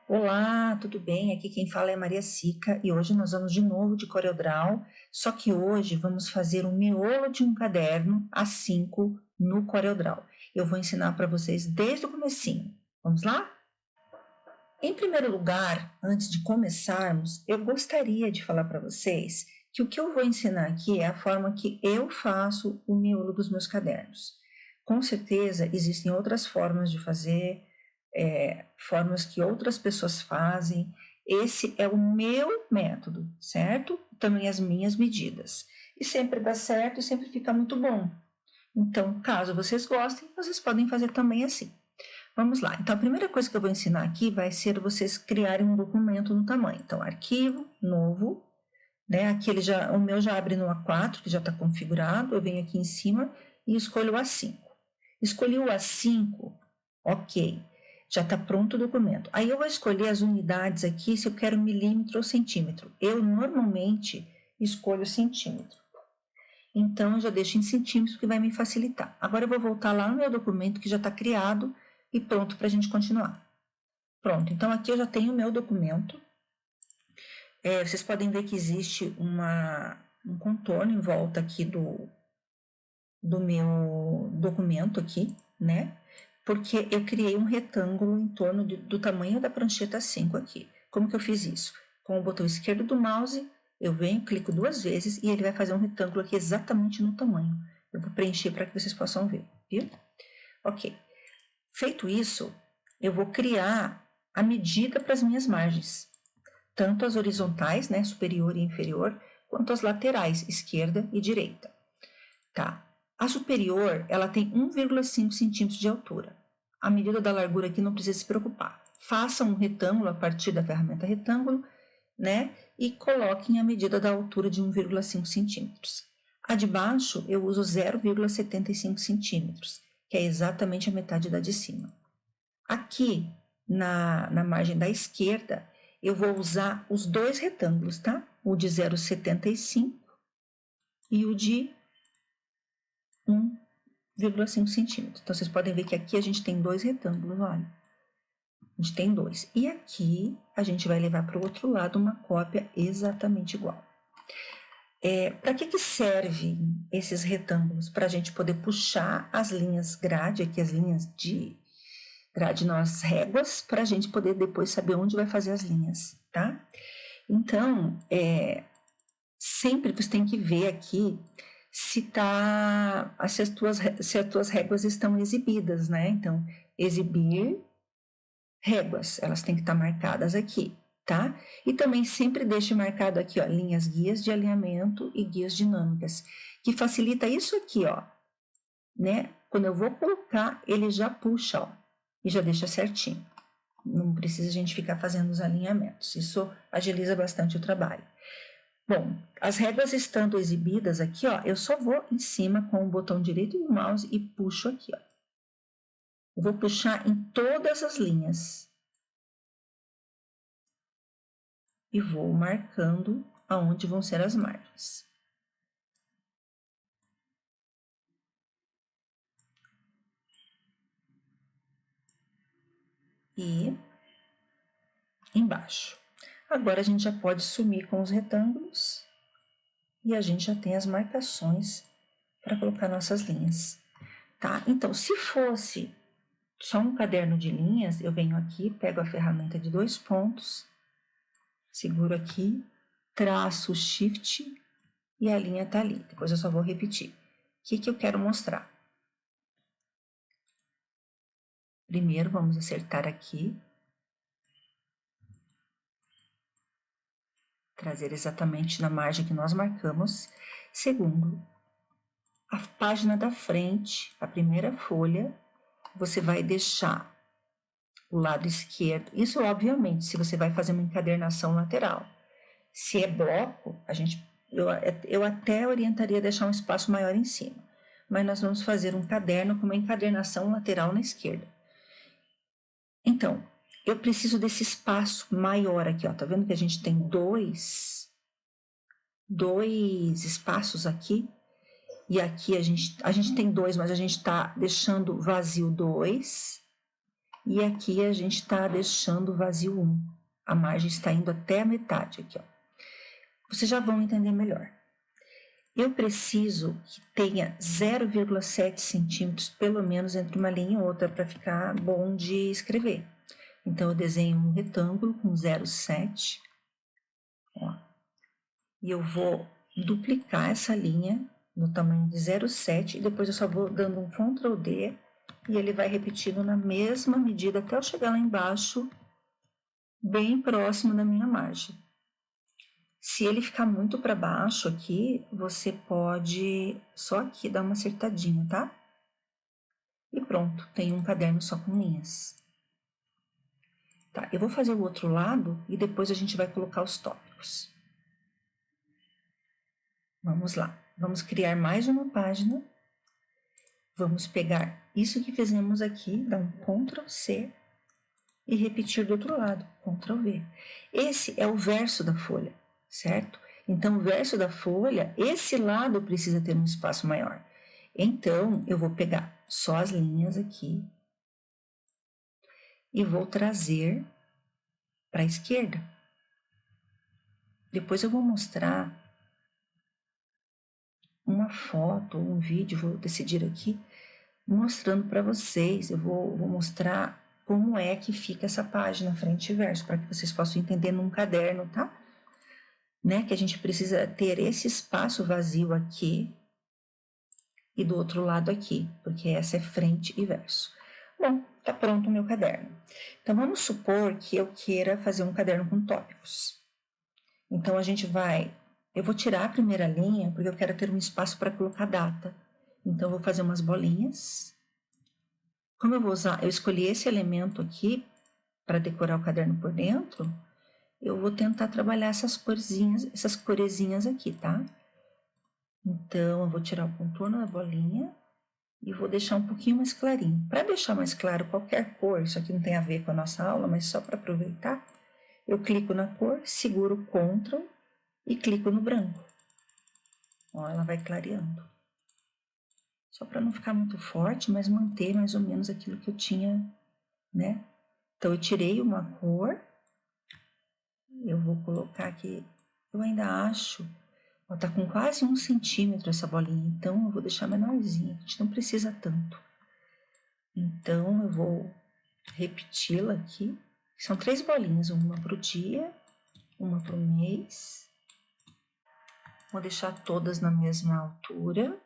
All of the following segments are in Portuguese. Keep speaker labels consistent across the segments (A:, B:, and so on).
A: Olá, tudo bem? Aqui quem fala é Maria Sica e hoje nós vamos de novo de CorelDRAW, só que hoje vamos fazer um miolo de um caderno A5 no CorelDRAW. Eu vou ensinar para vocês desde o comecinho. Vamos lá? Em primeiro lugar, antes de começarmos, eu gostaria de falar para vocês que o que eu vou ensinar aqui é a forma que eu faço o miolo dos meus cadernos. Com certeza existem outras formas de fazer, formas que outras pessoas fazem. Esse é o meu método, certo? Também as minhas medidas. E sempre dá certo e sempre fica muito bom. Então, caso vocês gostem, vocês podem fazer também assim. Vamos lá. Então, a primeira coisa que eu vou ensinar aqui vai ser vocês criarem um documento no tamanho. Então, arquivo, novo, né? Aqui o meu já abre no A4, que já está configurado. Eu venho aqui em cima e escolho o A5. Escolhi o A5, ok. Já está pronto o documento. Aí eu vou escolher as unidades aqui, se eu quero milímetro ou centímetro. Eu normalmente escolho centímetro. Então, eu já deixo em centímetros, que vai me facilitar. Agora eu vou voltar lá no meu documento, que já está criado e pronto para a gente continuar. Pronto, então aqui eu já tenho o meu documento. Vocês podem ver que existe um contorno em volta aqui do meu documento aqui, né? Porque eu criei um retângulo em torno do tamanho da prancheta 5 aqui. Como que eu fiz isso? Com o botão esquerdo do mouse, eu venho, clico 2 vezes e ele vai fazer um retângulo aqui exatamente no tamanho. Eu vou preencher para que vocês possam ver, viu? Ok. Feito isso, eu vou criar a medida para as minhas margens. Tanto as horizontais, né, superior e inferior, quanto as laterais, esquerda e direita. Tá. A superior, ela tem 1,5 centímetros de altura. A medida da largura aqui não precisa se preocupar. Faça um retângulo a partir da ferramenta retângulo, né? E coloquem a medida da altura de 1,5 centímetros. A de baixo, eu uso 0,75 centímetros, que é exatamente a metade da de cima. Aqui, na margem da esquerda, eu vou usar os dois retângulos, tá? O de 0,75 e o de 1,5 centímetros. Então, vocês podem ver que aqui a gente tem dois retângulos, olha. A gente tem dois. E aqui a gente vai levar para o outro lado uma cópia exatamente igual. Para que servem esses retângulos? Para a gente poder puxar as linhas grade, aqui as linhas de grade, não, as réguas, para a gente poder depois saber onde vai fazer as linhas, tá? Então, sempre você tem que ver aqui se as tuas réguas estão exibidas, né? Então, exibir réguas, elas têm que estar marcadas aqui, tá? E também sempre deixe marcado aqui, ó, linhas guias de alinhamento e guias dinâmicas, que facilita isso aqui, ó, né? Quando eu vou colocar, ele já puxa, ó, e já deixa certinho. Não precisa a gente ficar fazendo os alinhamentos, isso agiliza bastante o trabalho. Bom, as réguas estando exibidas aqui, ó, eu só vou em cima com o botão direito do mouse e puxo aqui, ó. Eu vou puxar em todas as linhas. E vou marcando aonde vão ser as margens. E embaixo. Agora a gente já pode sumir com os retângulos e a gente já tem as marcações para colocar nossas linhas, tá? Então, se fosse só um caderno de linhas, eu venho aqui, pego a ferramenta de 2 pontos, seguro aqui, traço o Shift e a linha tá ali. Depois eu só vou repetir. O que eu quero mostrar? Primeiro, vamos acertar aqui. Trazer exatamente na margem que nós marcamos. Segundo, a página da frente, a primeira folha, você vai deixar o lado esquerdo. Isso, obviamente, se você vai fazer uma encadernação lateral. Se é bloco, eu até orientaria deixar um espaço maior em cima. Mas nós vamos fazer um caderno com uma encadernação lateral na esquerda. Então, eu preciso desse espaço maior aqui, ó. Tá vendo que a gente tem dois espaços aqui? E aqui a gente tem 2, mas a gente está deixando vazio 2. E aqui a gente está deixando vazio 1. A margem está indo até a metade aqui, ó. Vocês já vão entender melhor. Eu preciso que tenha 0,7 centímetros, pelo menos, entre uma linha e outra, para ficar bom de escrever. Então, eu desenho um retângulo com 0,7. Ó, e eu vou duplicar essa linha no tamanho de 0,7 e depois eu só vou dando um Ctrl D e ele vai repetindo na mesma medida até eu chegar lá embaixo, bem próximo da minha margem. Se ele ficar muito para baixo aqui, você pode só aqui dar uma acertadinha, tá? E pronto, tem um caderno só com linhas. Tá, eu vou fazer o outro lado e depois a gente vai colocar os tópicos. Vamos lá, vamos criar mais uma página. Vamos pegar isso que fizemos aqui, dar um Ctrl C e repetir do outro lado, Ctrl V. Esse é o verso da folha, certo? Então, o verso da folha, esse lado precisa ter um espaço maior. Então, eu vou pegar só as linhas aqui e vou trazer para a esquerda. Depois eu vou mostrar uma foto ou um vídeo, vou decidir aqui, mostrando para vocês. Eu vou mostrar como é que fica essa página frente e verso, para que vocês possam entender num caderno, tá? Né? Que a gente precisa ter esse espaço vazio aqui e do outro lado aqui, porque essa é frente e verso. Bom, tá pronto o meu caderno. Então, vamos supor que eu queira fazer um caderno com tópicos. Então, eu vou tirar a primeira linha, porque eu quero ter um espaço para colocar data. Então, eu vou fazer umas bolinhas. Como eu escolhi esse elemento aqui para decorar o caderno por dentro, eu vou tentar trabalhar essas coresinhas aqui, tá? Então, eu vou tirar o contorno da bolinha e vou deixar um pouquinho mais clarinho. Para deixar mais claro qualquer cor, isso aqui não tem a ver com a nossa aula, mas só para aproveitar, eu clico na cor, seguro o Ctrl e clico no branco. Ó, ela vai clareando. Só para não ficar muito forte, mas manter mais ou menos aquilo que eu tinha, né? Então, eu tirei uma cor, eu vou colocar aqui, eu ainda acho, ó, tá com quase 1 centímetro essa bolinha, então eu vou deixar menorzinha, a gente não precisa tanto. Então, eu vou repeti-la aqui, são 3 bolinhas, uma para o dia, uma para o mês. Vou deixar todas na mesma altura.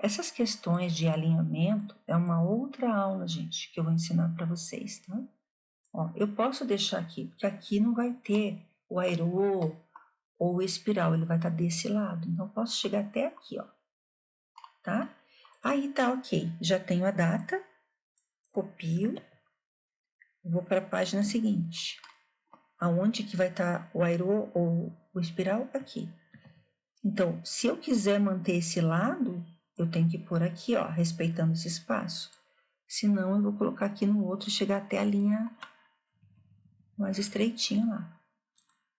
A: Essas questões de alinhamento é uma outra aula, gente, que eu vou ensinar para vocês, tá? Ó, eu posso deixar aqui, porque aqui não vai ter o aerô ou o espiral, ele vai estar desse lado. Então, eu posso chegar até aqui, ó, tá? Aí tá ok, já tenho a data, copio, vou para a página seguinte. Aonde que vai estar o aerô ou o espiral? Aqui. Então, se eu quiser manter esse lado, eu tenho que pôr aqui, ó, respeitando esse espaço. Senão, eu vou colocar aqui no outro e chegar até a linha mais estreitinha lá.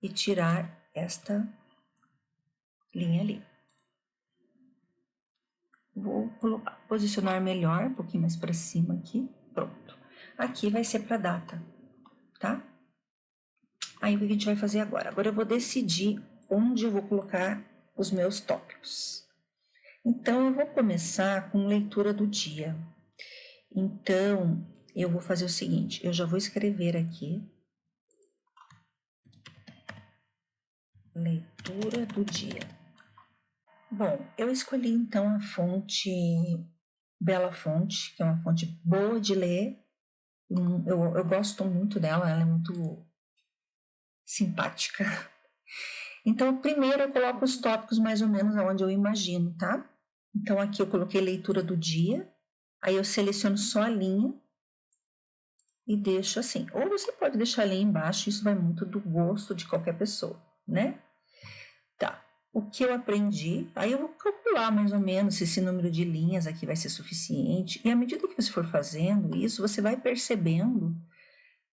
A: E tirar esta linha ali. Vou posicionar melhor, um pouquinho mais para cima aqui. Pronto. Aqui vai ser para data, tá? Aí, o que a gente vai fazer agora? Agora eu vou decidir onde eu vou colocar os meus tópicos. Então, eu vou começar com leitura do dia. Então, eu vou fazer o seguinte, eu já vou escrever aqui. Leitura do dia. Bom, eu escolhi então a fonte Bela Fonte, que é uma fonte boa de ler. Eu gosto muito dela, ela é muito simpática. Então, primeiro eu coloco os tópicos mais ou menos onde eu imagino, tá? Então, aqui eu coloquei leitura do dia, aí eu seleciono só a linha e deixo assim. Ou você pode deixar a linha embaixo, isso vai muito do gosto de qualquer pessoa, né? Tá. O que eu aprendi, aí eu vou calcular mais ou menos se esse número de linhas aqui vai ser suficiente. E à medida que você for fazendo isso, você vai percebendo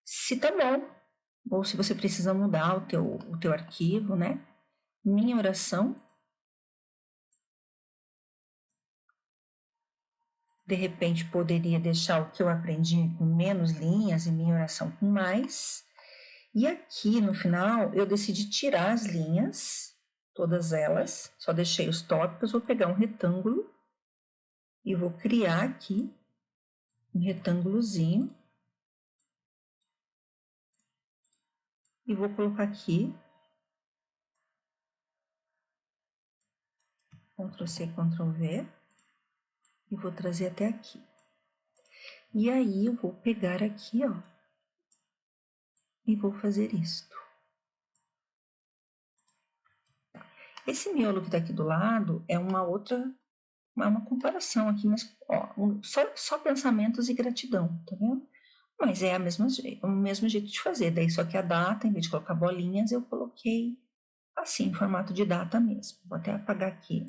A: se tá bom, ou se você precisa mudar o teu arquivo, né? Minha oração De repente, poderia deixar o que eu aprendi com menos linhas e minha oração com mais. E aqui no final, eu decidi tirar as linhas, todas elas, só deixei os tópicos. Vou pegar um retângulo e vou criar aqui um retângulozinho. E vou colocar aqui, Ctrl C, Ctrl V, e vou trazer até aqui. E aí, eu vou pegar aqui, ó, e vou fazer isto. Esse miolo que tá aqui do lado é uma comparação aqui, mas ó, só pensamentos e gratidão, tá vendo? Mas é o mesmo jeito de fazer, daí só que a data, em vez de colocar bolinhas, eu coloquei assim, em formato de data mesmo. Vou até apagar aqui.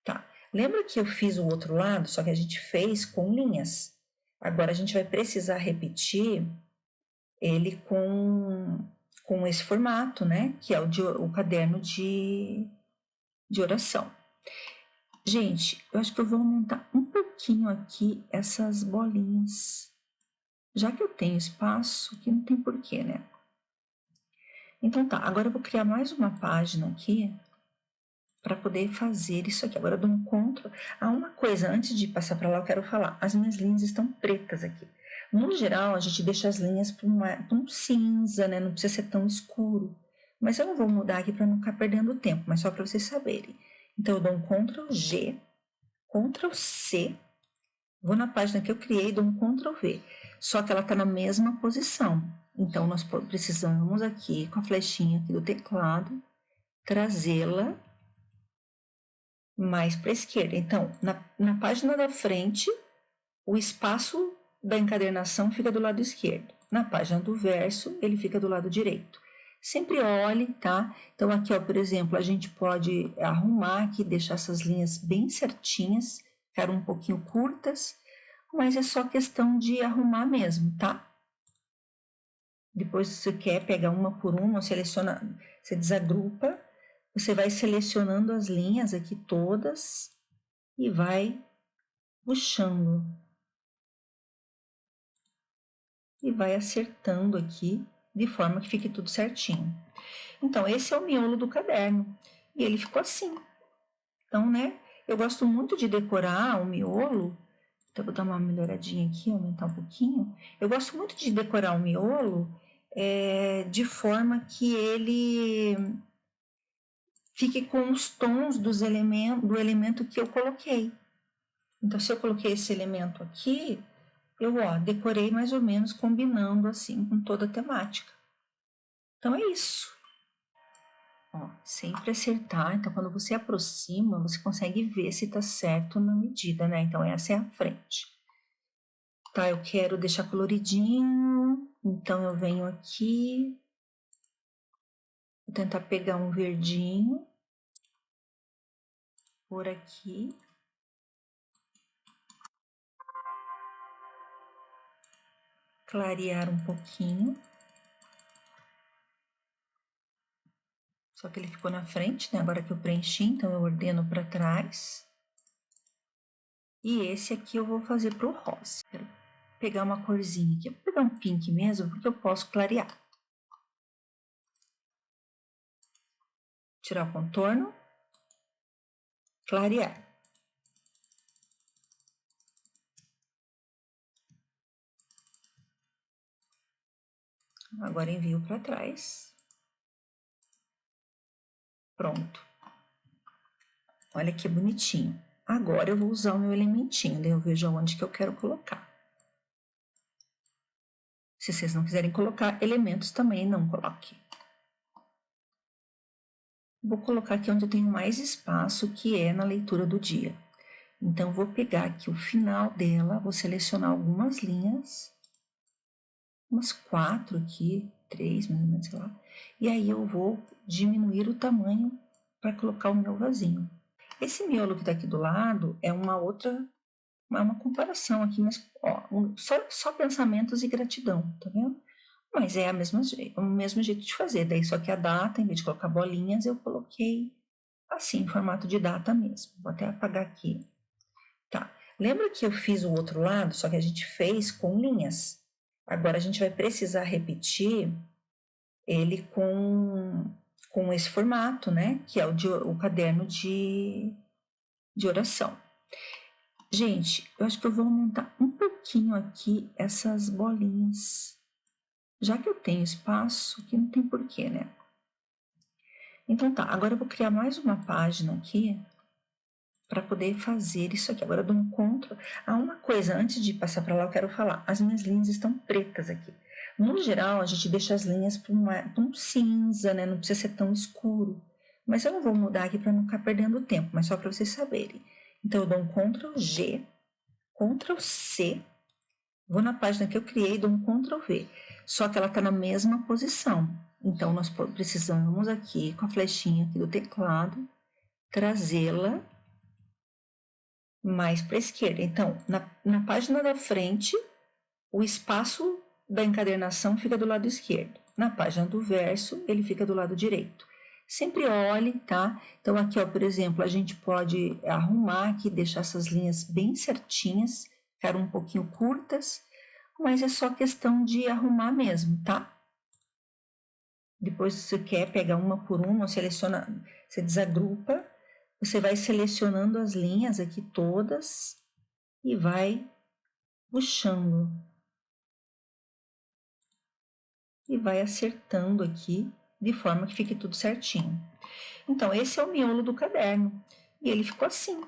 A: Tá, lembra que eu fiz o outro lado, só que a gente fez com linhas. Agora a gente vai precisar repetir ele com esse formato, né? Que é o caderno de oração. Gente, eu acho que eu vou aumentar um pouquinho aqui essas bolinhas. Já que eu tenho espaço, que não tem porquê, né? Então tá, agora eu vou criar mais uma página aqui para poder fazer isso aqui. Agora eu dou um Ctrl. Uma coisa, antes de passar para lá, eu quero falar. As minhas linhas estão pretas aqui. No geral, a gente deixa as linhas para um cinza, né? Não precisa ser tão escuro. Mas eu não vou mudar aqui para não ficar perdendo tempo, mas só para vocês saberem. Então, eu dou um Ctrl G, Ctrl C, vou na página que eu criei e dou um Ctrl V. Só que ela está na mesma posição. Então, nós precisamos aqui, com a flechinha aqui do teclado, trazê-la mais para a esquerda. Então, na página da frente, o espaço da encadernação fica do lado esquerdo. Na página do verso, ele fica do lado direito. Sempre olhe, tá? Então, aqui, ó, por exemplo, a gente pode arrumar aqui, deixar essas linhas bem certinhas, ficaram um pouquinho curtas, mas é só questão de arrumar mesmo, tá? Depois, se você quer pegar uma por uma, seleciona, você desagrupa, você vai selecionando as linhas aqui todas e vai puxando. E vai acertando aqui, de forma que fique tudo certinho. Então, esse é o miolo do caderno. E ele ficou assim. Então, né, eu gosto muito de decorar o miolo. Então, vou dar uma melhoradinha aqui, aumentar um pouquinho. Eu gosto muito de decorar o miolo de forma que ele fique com os tons do elemento que eu coloquei. Então, se eu coloquei esse elemento aqui, eu decorei mais ou menos combinando assim com toda a temática. Então, é isso. Sempre acertar. Então, quando você aproxima, você consegue ver se está certo na medida, né? Então, essa é a frente. Tá, eu quero deixar coloridinho. Então, eu venho aqui. Vou tentar pegar um verdinho. Por aqui. Clarear um pouquinho. Só que ele ficou na frente, né? Agora que eu preenchi, então eu ordeno para trás. E esse aqui eu vou fazer pro rosa. Quero pegar uma corzinha aqui. Eu vou pegar um pink mesmo, porque eu posso clarear. Tirar o contorno. Clarear. Agora envio para trás. Pronto. Olha que bonitinho. Agora eu vou usar o meu elementinho, daí eu vejo aonde que eu quero colocar. Se vocês não quiserem colocar elementos também, não coloque. Vou colocar aqui onde eu tenho mais espaço, que é na leitura do dia. Então, vou pegar aqui o final dela, vou selecionar algumas linhas, umas 4 aqui, 3 mais ou menos, sei lá. E aí eu vou diminuir o tamanho para colocar o meu vasinho. Esse miolo que está aqui do lado é uma comparação aqui, mas só pensamentos e gratidão, tá vendo? Mas é o mesmo jeito de fazer, daí só que a data, em vez de colocar bolinhas, eu coloquei assim, em formato de data mesmo. Vou até apagar aqui. Tá, Lembra que eu fiz o outro lado, só que a gente fez com linhas. Agora a gente vai precisar repetir ele com esse formato, né? Que é o caderno de oração. Gente, eu acho que eu vou aumentar um pouquinho aqui essas bolinhas. Já que eu tenho espaço, aqui não tem porquê, né? Então tá, agora eu vou criar mais uma página aqui para poder fazer isso aqui. Agora eu dou um Ctrl. Uma coisa, antes de passar para lá, eu quero falar. As minhas linhas estão pretas aqui. No geral, a gente deixa as linhas para um cinza, né? Não precisa ser tão escuro. Mas eu não vou mudar aqui para não ficar perdendo tempo, mas só para vocês saberem. Então, eu dou um Ctrl G, Ctrl C, vou na página que eu criei e dou um Ctrl V. Só que ela está na mesma posição. Então, nós precisamos aqui, com a flechinha aqui do teclado, trazê-la mais para a esquerda. Então, na página da frente, o espaço da encadernação fica do lado esquerdo. Na página do verso, ele fica do lado direito. Sempre olhe, tá? Então, aqui, ó, por exemplo, a gente pode arrumar aqui, deixar essas linhas bem certinhas, ficaram um pouquinho curtas, mas é só questão de arrumar mesmo, tá? Depois, se você quer pegar uma por uma, seleciona, você desagrupa, você vai selecionando as linhas aqui todas e vai puxando. E vai acertando aqui, de forma que fique tudo certinho. Então, esse é o miolo do caderno. E ele ficou assim.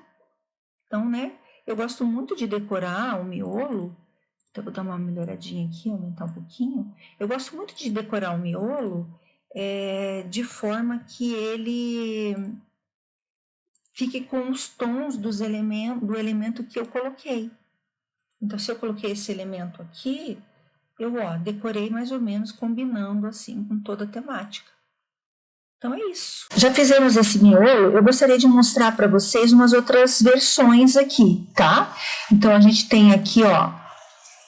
A: Então, né, eu gosto muito de decorar o miolo. Então, vou dar uma melhoradinha aqui, aumentar um pouquinho. Eu gosto muito de decorar o miolo de forma que ele fique com os tons do elemento que eu coloquei. Então, se eu coloquei esse elemento aqui, eu decorei mais ou menos combinando assim com toda a temática. Então é isso. Já fizemos esse miolo, eu gostaria de mostrar para vocês umas outras versões aqui, tá? Então a gente tem aqui, ó,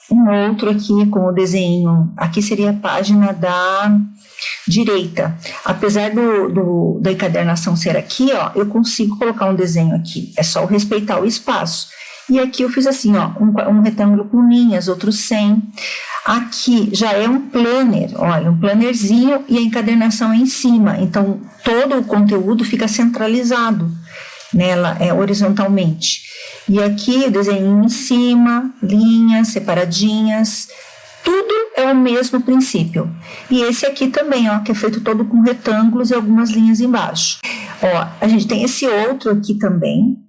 A: um outro aqui com o desenho. Aqui seria a página da direita. Apesar da encadernação ser aqui, ó, eu consigo colocar um desenho aqui. É só eu respeitar o espaço. E aqui eu fiz assim, ó, um retângulo com linhas, outro sem. Aqui já é um planner, olha, um plannerzinho e a encadernação é em cima. Então, todo o conteúdo fica centralizado nela, horizontalmente. E aqui o desenho em cima, linhas separadinhas, tudo é o mesmo princípio. E esse aqui também, ó, que é feito todo com retângulos e algumas linhas embaixo. Ó, a gente tem esse outro aqui também,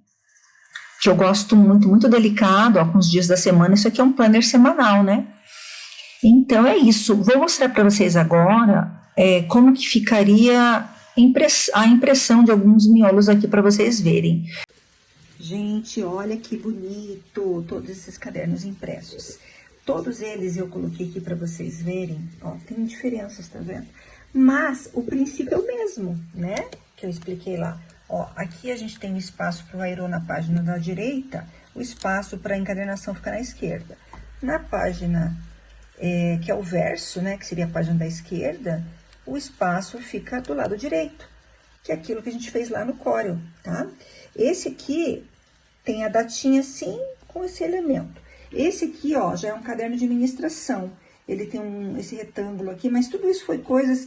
A: que eu gosto muito, muito delicado, ó, com os dias da semana. Isso aqui é um planner semanal, né? Então é isso. Vou mostrar para vocês agora como que ficaria a impressão de alguns miolos aqui para vocês verem. Gente, olha que bonito todos esses cadernos impressos. Todos eles eu coloquei aqui para vocês verem. Ó, tem diferenças, tá vendo? Mas o princípio é o mesmo, né? Que eu expliquei lá. Ó, aqui a gente tem o espaço para o aerô na página da direita, o espaço para a encadernação fica na esquerda. Na página que é o verso, né, que seria a página da esquerda, o espaço fica do lado direito, que é aquilo que a gente fez lá no Corel, tá? Esse aqui tem a datinha sim com esse elemento. Esse aqui, ó, já é um caderno de ministração. Ele tem esse retângulo aqui, mas tudo isso foram coisas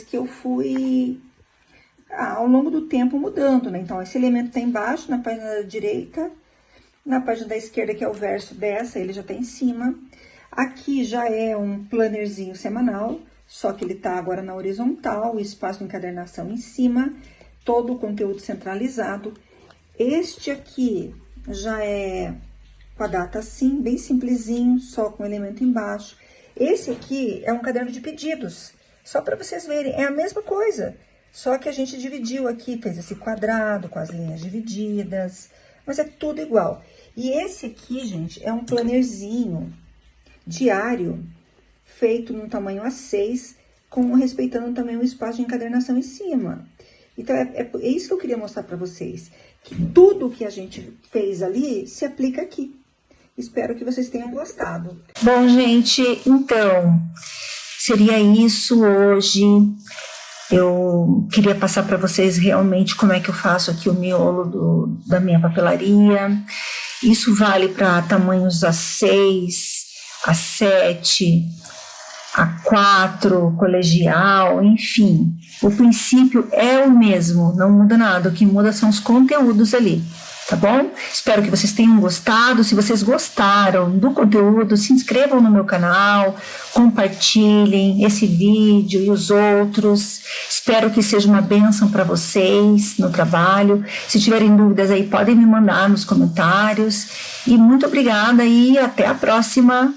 A: que eu fui ao longo do tempo mudando, né? Então, esse elemento tá embaixo, na página da direita, na página da esquerda, que é o verso dessa, ele já tá em cima. Aqui já é um plannerzinho semanal, só que ele tá agora na horizontal, o espaço de encadernação em cima, todo o conteúdo centralizado. Este aqui já é com a data assim, bem simplesinho, só com o elemento embaixo. Esse aqui é um caderno de pedidos, só para vocês verem, é a mesma coisa. Só que a gente dividiu aqui, fez esse quadrado com as linhas divididas, mas é tudo igual. E esse aqui, gente, é um plannerzinho diário, feito num tamanho A6, respeitando também o espaço de encadernação em cima. Então, é isso que eu queria mostrar para vocês, que tudo que a gente fez ali se aplica aqui. Espero que vocês tenham gostado. Bom, gente, então, seria isso hoje. Eu queria passar para vocês realmente como é que eu faço aqui o miolo da minha papelaria. Isso vale para tamanhos A6, A7, A4, colegial, enfim. O princípio é o mesmo, não muda nada. O que muda são os conteúdos ali, tá bom? Espero que vocês tenham gostado. Se vocês gostaram do conteúdo, se inscrevam no meu canal, compartilhem esse vídeo e os outros. Espero que seja uma bênção para vocês no trabalho. Se tiverem dúvidas aí, podem me mandar nos comentários. E muito obrigada e até a próxima.